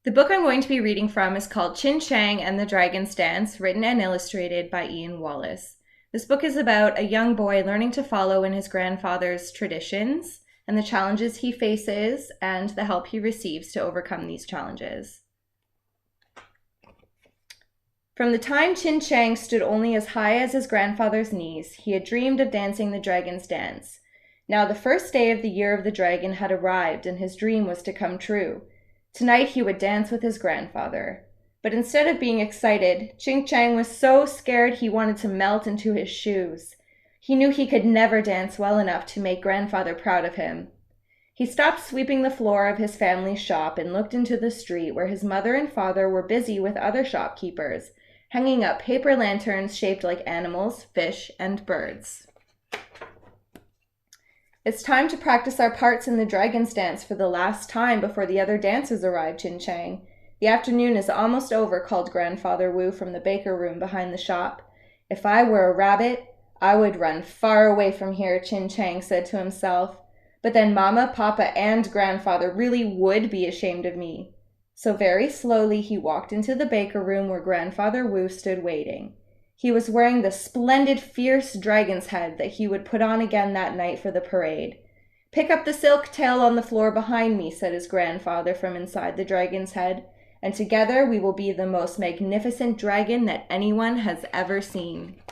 The book I'm going to be reading from is called Chiang and the Dragon's Dance, written and illustrated by Ian Wallace. This book is about a young boy learning to follow in his grandfather's traditions and the challenges he faces and the help he receives to overcome these challenges. From the time Chiang stood only as high as his grandfather's knees, he had dreamed of dancing the dragon's dance. Now the first day of the year of the dragon had arrived, and his dream was to come true. Tonight he would dance with his grandfather. But instead of being excited, Chiang was so scared he wanted to melt into his shoes. He knew he could never dance well enough to make grandfather proud of him. He stopped sweeping the floor of his family's shop and looked into the street where his mother and father were busy with other shopkeepers, hanging up paper lanterns shaped like animals, fish, and birds. It's time to practice our parts in the dragon's dance for the last time before the other dancers arrive, Chiang. The afternoon is almost over, called Grandfather Wu from the baker room behind the shop. If I were a rabbit, I would run far away from here, Chiang said to himself. But then Mama, Papa, and Grandfather really would be ashamed of me. So very slowly he walked into the baker room where Grandfather Wu stood waiting. He was wearing the splendid, fierce dragon's head that he would put on again that night for the parade. "Pick up the silk tail on the floor behind me," said his grandfather from inside the dragon's head, "and together we will be the most magnificent dragon that anyone has ever seen."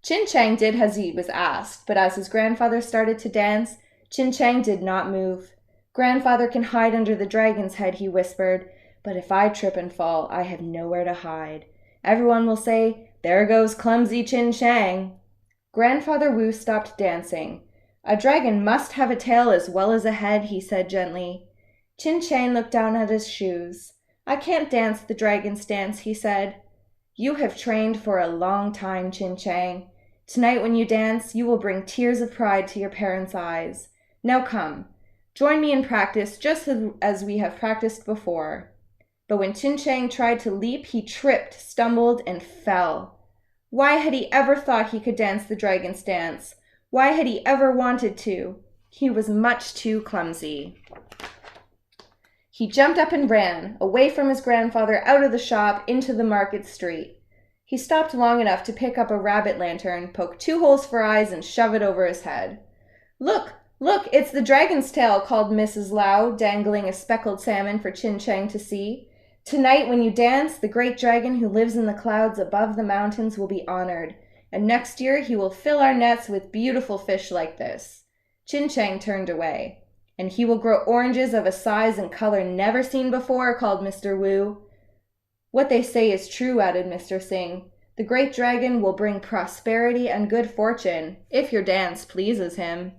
Chiang did as he was asked, but as his grandfather started to dance, Chiang did not move. "Grandfather can hide under the dragon's head," he whispered, "but if I trip and fall, I have nowhere to hide. Everyone will say, 'There goes clumsy Chiang.'" Grandfather Wu stopped dancing. "A dragon must have a tail as well as a head," he said gently. Chiang looked down at his shoes. "I can't dance the dragon's dance," he said. "You have trained for a long time, Chiang. Tonight when you dance, you will bring tears of pride to your parents' eyes. Now come, join me in practice just as we have practiced before." But when Chiang tried to leap, he tripped, stumbled, and fell. Why had he ever thought he could dance the dragon's dance? Why had he ever wanted to? He was much too clumsy. He jumped up and ran, away from his grandfather, out of the shop, into the market street. He stopped long enough to pick up a rabbit lantern, poke 2 holes for eyes, and shove it over his head. "Look, look, it's the dragon's tail," called Mrs. Lau, dangling a speckled salmon for Chiang to see. "Tonight, when you dance, the great dragon who lives in the clouds above the mountains will be honored, and next year he will fill our nets with beautiful fish like this." Chiang turned away. "And he will grow oranges of a size and color never seen before," called Mr. Wu. "What they say is true," added Mr. Singh. "The great dragon will bring prosperity and good fortune, if your dance pleases him."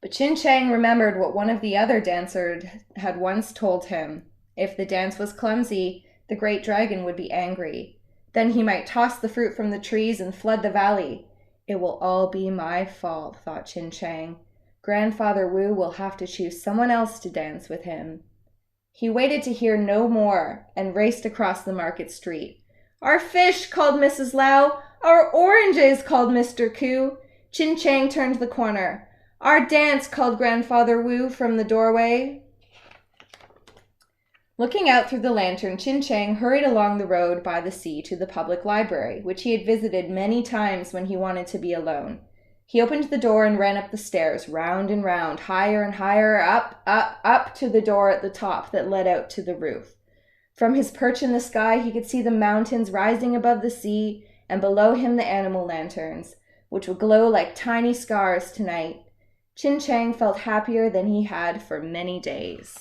But Chiang remembered what one of the other dancers had once told him. If the dance was clumsy, the great dragon would be angry. Then he might toss the fruit from the trees and flood the valley. "It will all be my fault," thought Chiang. "Grandfather Wu will have to choose someone else to dance with him." He waited to hear no more and raced across the market street. "Our fish," called Mrs. Lau. "Our oranges," called Mr. Ku. Chiang turned the corner. "Our dance," called Grandfather Wu from the doorway. Looking out through the lantern, Chiang hurried along the road by the sea to the public library, which he had visited many times when he wanted to be alone. He opened the door and ran up the stairs, round and round, higher and higher, up to the door at the top that led out to the roof. From his perch in the sky, he could see the mountains rising above the sea, and below him the animal lanterns, which would glow like tiny scars tonight. Chiang felt happier than he had for many days.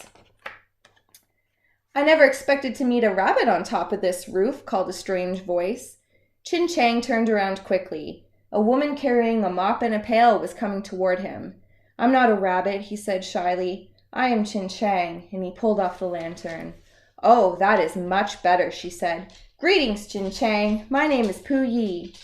"I never expected to meet a rabbit on top of this roof," called a strange voice. Chiang turned around quickly. A woman carrying a mop and a pail was coming toward him. "I'm not a rabbit," he said shyly. "I am Chiang," and he pulled off the lantern. "Oh, that is much better," she said. "Greetings, Chiang. My name is Pu Yi.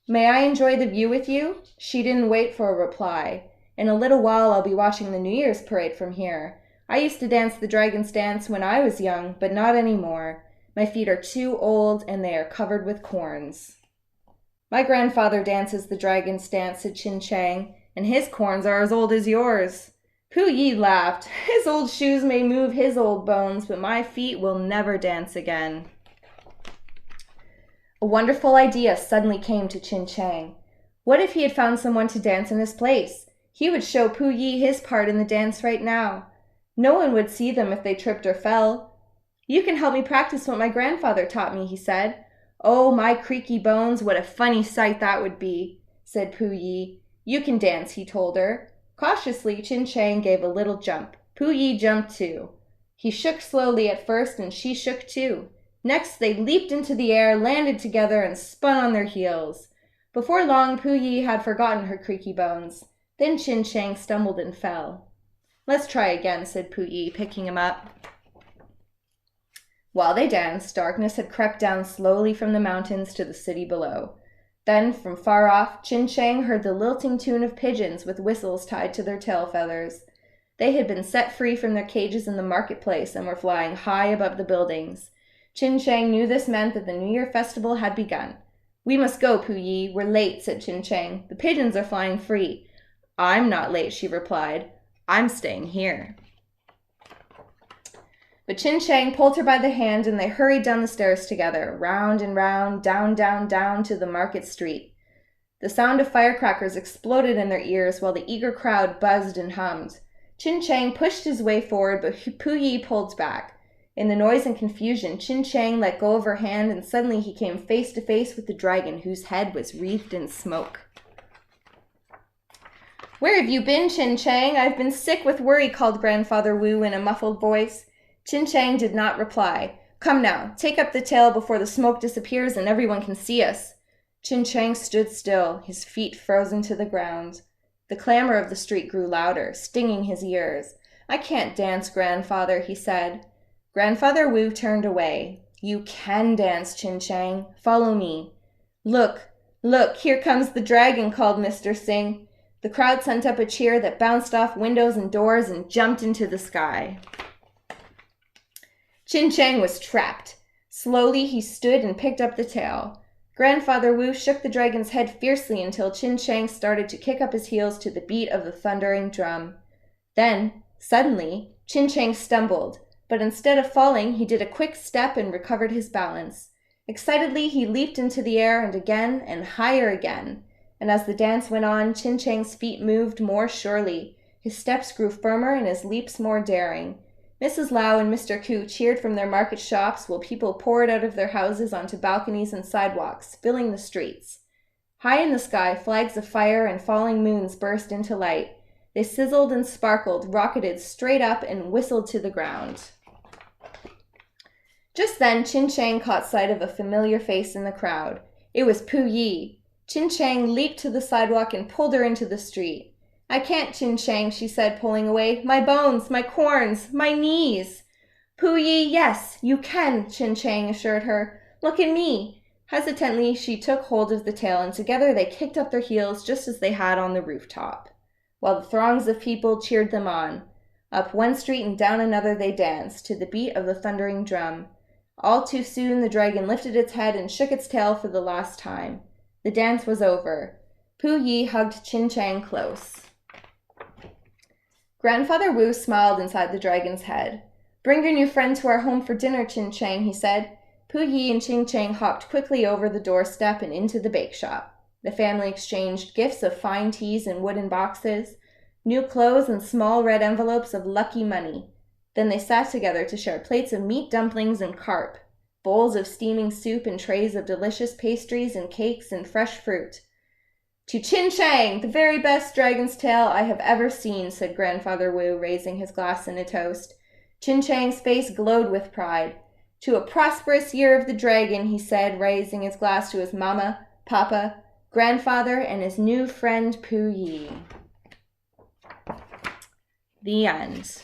May I enjoy the view with you?" She didn't wait for a reply. "In a little while I'll be watching the New Year's parade from here. I used to dance the dragon's dance when I was young, but not anymore. My feet are too old and they are covered with corns." "My grandfather dances the dragon's dance," said Chiang, "and his corns are as old as yours." Pu Yi laughed. His old shoes may move his old bones, but my feet will never dance again. A wonderful idea suddenly came to Chin Chang. What if he had found someone to dance in his place? He would show Pu Yi his part in the dance right now. No one would see them if they tripped or fell. You can help me practice what my grandfather taught me, he said. Oh, my creaky bones, what a funny sight that would be, said Pu Yi. You can dance, he told her. Cautiously, Chin Chang gave a little jump. Pu Yi jumped too. He shook slowly at first, and she shook too. Next, they leaped into the air, landed together, and spun on their heels. Before long, Pu Yi had forgotten her creaky bones. Then Chin Chang stumbled and fell. Let's try again, said Pu Yi, picking him up. While they danced, darkness had crept down slowly from the mountains to the city below. Then, from far off, Chin Chang heard the lilting tune of pigeons with whistles tied to their tail feathers. They had been set free from their cages in the marketplace and were flying high above the buildings. Chin Chang knew this meant that the New Year festival had begun. We must go, Pu Yi. We're late, said Chin Chang. The pigeons are flying free. I'm not late, she replied. I'm staying here. But Chin Chang pulled her by the hand, and they hurried down the stairs together, round and round, down, down, down to the market street. The sound of firecrackers exploded in their ears while the eager crowd buzzed and hummed. Chin Chang pushed his way forward, but Pu Yi pulled back. In the noise and confusion, Chin Chang let go of her hand, and suddenly he came face to face with the dragon, whose head was wreathed in smoke. Where have you been, Chin Chang? I've been sick with worry, called Grandfather Wu in a muffled voice. Chin Chang did not reply. Come now, take up the tail before the smoke disappears and everyone can see us. Chin Chang stood still, his feet frozen to the ground. The clamor of the street grew louder, stinging his ears. I can't dance, Grandfather, he said. Grandfather Wu turned away. You can dance, Chin Chang. Follow me. Look, look, here comes the dragon, called Mr. Singh. The crowd sent up a cheer that bounced off windows and doors and jumped into the sky. Chin Chang was trapped. Slowly he stood and picked up the tail. Grandfather Wu shook the dragon's head fiercely until Chin Chang started to kick up his heels to the beat of the thundering drum. Then, suddenly, Chin Chang stumbled, but instead of falling, he did a quick step and recovered his balance. Excitedly, he leaped into the air and again and higher again. And as the dance went on, Chin Chang's feet moved more surely. His steps grew firmer and his leaps more daring. Mrs. Lau and Mr. Koo cheered from their market shops while people poured out of their houses onto balconies and sidewalks, filling the streets. High in the sky, flags of fire and falling moons burst into light. They sizzled and sparkled, rocketed straight up, and whistled to the ground. Just then, Chin Chang caught sight of a familiar face in the crowd. It was Pu Yi. Chin Chang leaped to the sidewalk and pulled her into the street. I can't, Chin Chang, she said, pulling away. My bones, my corns, my knees. Pu Yi, yes, you can, Chin Chang assured her. Look at me. Hesitantly, she took hold of the tail, and together they kicked up their heels just as they had on the rooftop, while the throngs of people cheered them on. Up one street and down another they danced, to the beat of the thundering drum. All too soon the dragon lifted its head and shook its tail for the last time. The dance was over. Pu Yi hugged Chin Chang close. Grandfather Wu smiled inside the dragon's head. Bring your new friend to our home for dinner, Chin Chang, he said. Pu Yi and Chin Chang hopped quickly over the doorstep and into the bake shop. The family exchanged gifts of fine teas in wooden boxes, new clothes and small red envelopes of lucky money. Then they sat together to share plates of meat dumplings and carp, bowls of steaming soup and trays of delicious pastries and cakes and fresh fruit. To Chin Chang, the very best dragon's tail I have ever seen, said Grandfather Wu, raising his glass in a toast. Chin Chang's face glowed with pride. To a prosperous year of the dragon, he said, raising his glass to his mama, papa, grandfather, and his new friend Pu Yi. The end.